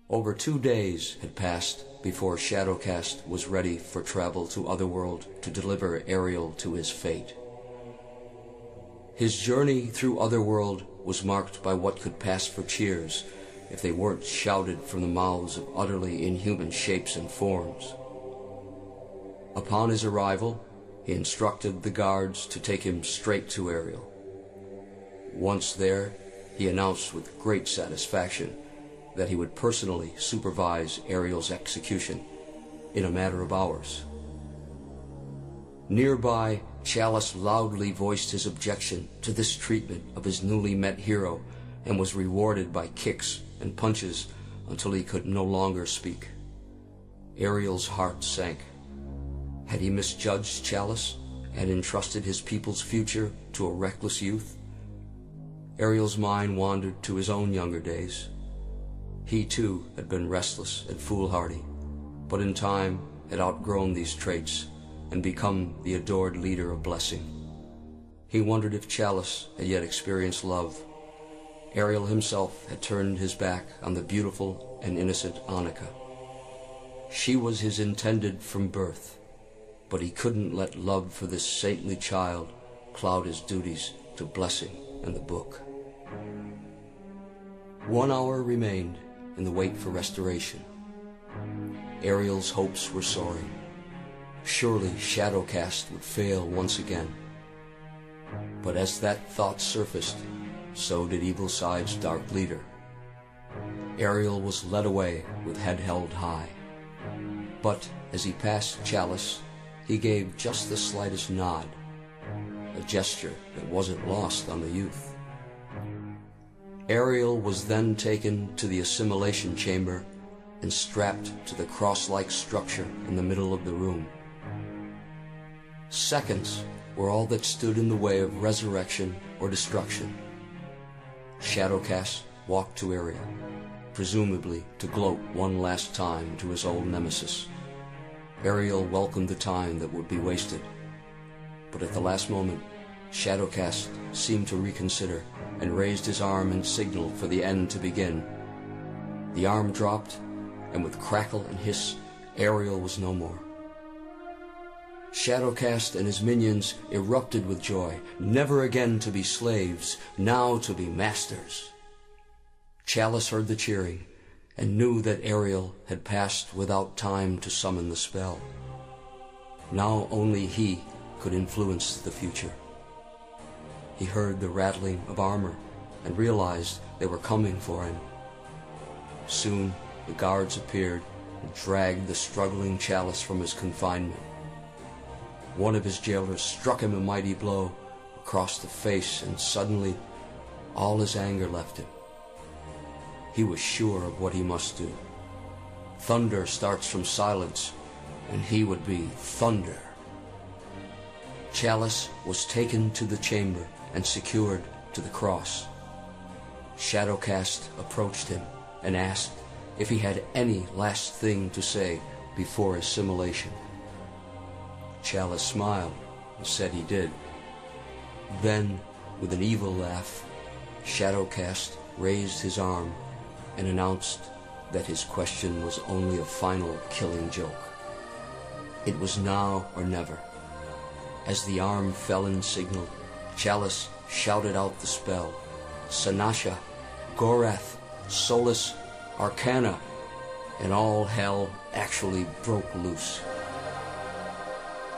Over 2 days had passed before Shadowcast was ready for travel to Otherworld to deliver Ariel to his fate. His journey through Otherworld was marked by what could pass for cheers if they weren't shouted from the mouths of utterly inhuman shapes and forms. Upon his arrival, he instructed the guards to take him straight to Ariel. Once there, he announced with great satisfaction that he would personally supervise Ariel's execution in a matter of hours. Nearby, Chalice loudly voiced his objection to this treatment of his newly met hero and was rewarded by kicks and punches until he could no longer speak. Ariel's heart sank. Had he misjudged Chalice and entrusted his people's future to a reckless youth? Ariel's mind wandered to his own younger days. He too had been restless and foolhardy, but in time had outgrown these traits and become the adored leader of Blessing. He wondered if Chalice had yet experienced love. Ariel himself had turned his back on the beautiful and innocent Annika. She was his intended from birth, but he couldn't let love for this saintly child cloud his duties to Blessing and the book. 1 hour remained in the wait for restoration. Ariel's hopes were soaring. Surely Shadowcast would fail once again. But as that thought surfaced, so did Evilside's dark leader. Ariel was led away with head held high. But as he passed Chalice, he gave just the slightest nod, a gesture that wasn't lost on the youth. Ariel was then taken to the assimilation chamber and strapped to the cross-like structure in the middle of the room. Seconds were all that stood in the way of resurrection or destruction. Shadowcast walked to Ariel, presumably to gloat one last time to his old nemesis. Ariel welcomed the time that would be wasted, but at the last moment, Shadowcast seemed to reconsider and raised his arm in signal for the end to begin. The arm dropped, and with crackle and hiss, Ariel was no more. Shadowcast and his minions erupted with joy, never again to be slaves, now to be masters. Chalice heard the cheering and knew that Ariel had passed without time to summon the spell. Now only he could influence the future. He heard the rattling of armor and realized they were coming for him. Soon the guards appeared and dragged the struggling Chalice from his confinement. One of his jailers struck him a mighty blow across the face, and suddenly all his anger left him. He was sure of what he must do. Thunder starts from silence, and he would be thunder. Chalice was taken to the chamber and secured to the cross. Shadowcast approached him and asked if he had any last thing to say before assimilation. Chalice smiled and said he did. Then, with an evil laugh, Shadowcast raised his arm and announced that his question was only a final killing joke. It was now or never. As the arm fell in signal, Chalice shouted out the spell, Sanasha, Gorath, Solus, Arcana, and all hell actually broke loose.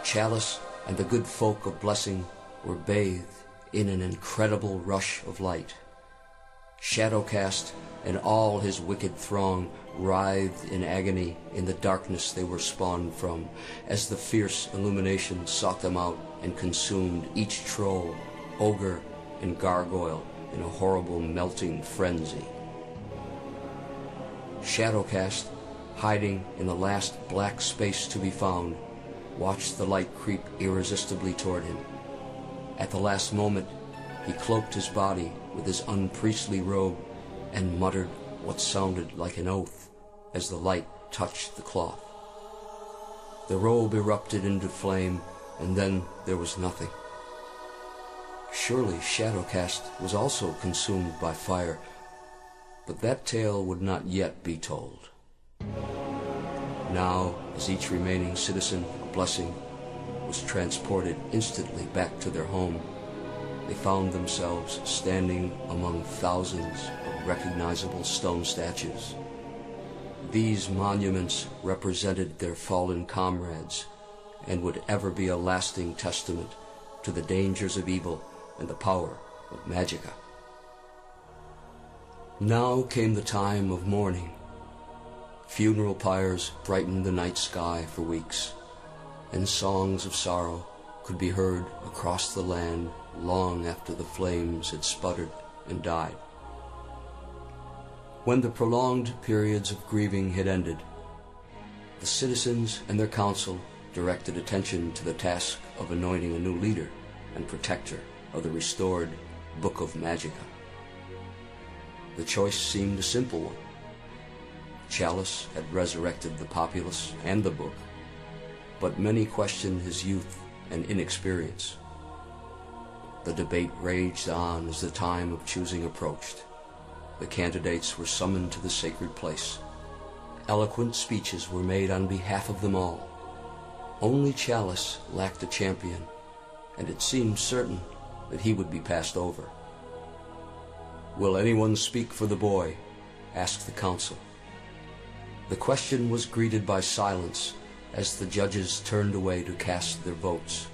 Chalice and the good folk of Blessing were bathed in an incredible rush of light. Shadowcast and all his wicked throng writhed in agony in the darkness they were spawned from, as the fierce illumination sought them out and consumed each troll, ogre, and gargoyle in a horrible melting frenzy. Shadowcast, hiding in the last black space to be found, watched the light creep irresistibly toward him. At the last moment, he cloaked his body with his unpriestly robe and muttered what sounded like an oath as the light touched the cloth. The robe erupted into flame, and then there was nothing. Surely Shadowcast was also consumed by fire, But that tale would not yet be told. Now, as each remaining citizen of Blessing was transported instantly back to their home, they found themselves standing among thousands of recognizable stone statues. These monuments represented their fallen comrades and would ever be a lasting testament to the dangers of evil and the power of Magica. Now came the time of mourning. Funeral pyres brightened the night sky for weeks, and songs of sorrow could be heard across the land long after the flames had sputtered and died. When the prolonged periods of grieving had ended, the citizens and their council directed attention to the task of anointing a new leader and protector of the restored Book of Magica. The choice seemed a simple one. Chalice had resurrected the populace and the book, but many questioned his youth and inexperience. The debate raged on as the time of choosing approached. The candidates were summoned to the sacred place. Eloquent speeches were made on behalf of them all. Only Chalice lacked a champion, and it seemed certain that he would be passed over. "Will anyone speak for the boy?" asked the council. The question was greeted by silence as the judges turned away to cast their votes.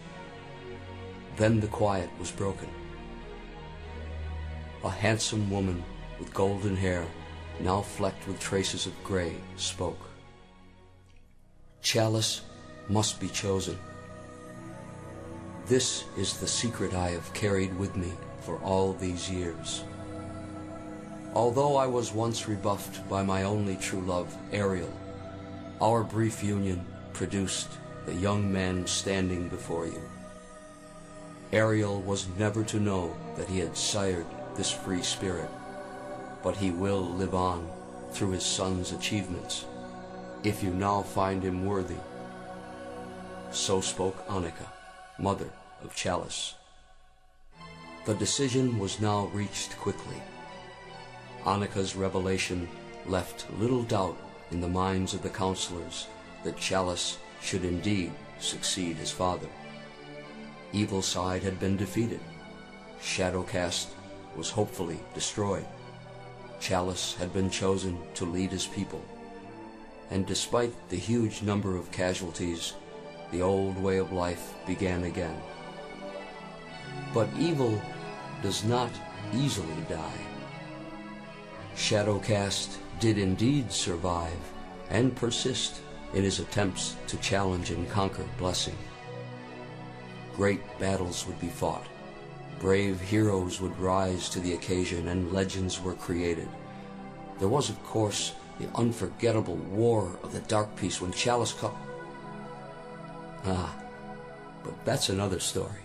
Then the quiet was broken. A handsome woman with golden hair, now flecked with traces of gray, spoke. "Chalice must be chosen. This is the secret I have carried with me for all these years. Although I was once rebuffed by my only true love, Ariel, our brief union produced the young man standing before you. Ariel was never to know that he had sired this free spirit, but he will live on through his son's achievements, if you now find him worthy." So spoke Annika, mother of Chalice. The decision was now reached quickly. Annika's revelation left little doubt in the minds of the counselors that Chalice should indeed succeed his father. Evil side had been defeated. Shadowcast was hopefully destroyed. Chalice had been chosen to lead his people. And despite the huge number of casualties, the old way of life began again. But evil does not easily die. Shadowcast did indeed survive and persist in his attempts to challenge and conquer Blessing. Great battles would be fought. Brave heroes would rise to the occasion, and legends were created. There was, of course, the unforgettable War of the Dark Peace when Chalice but that's another story.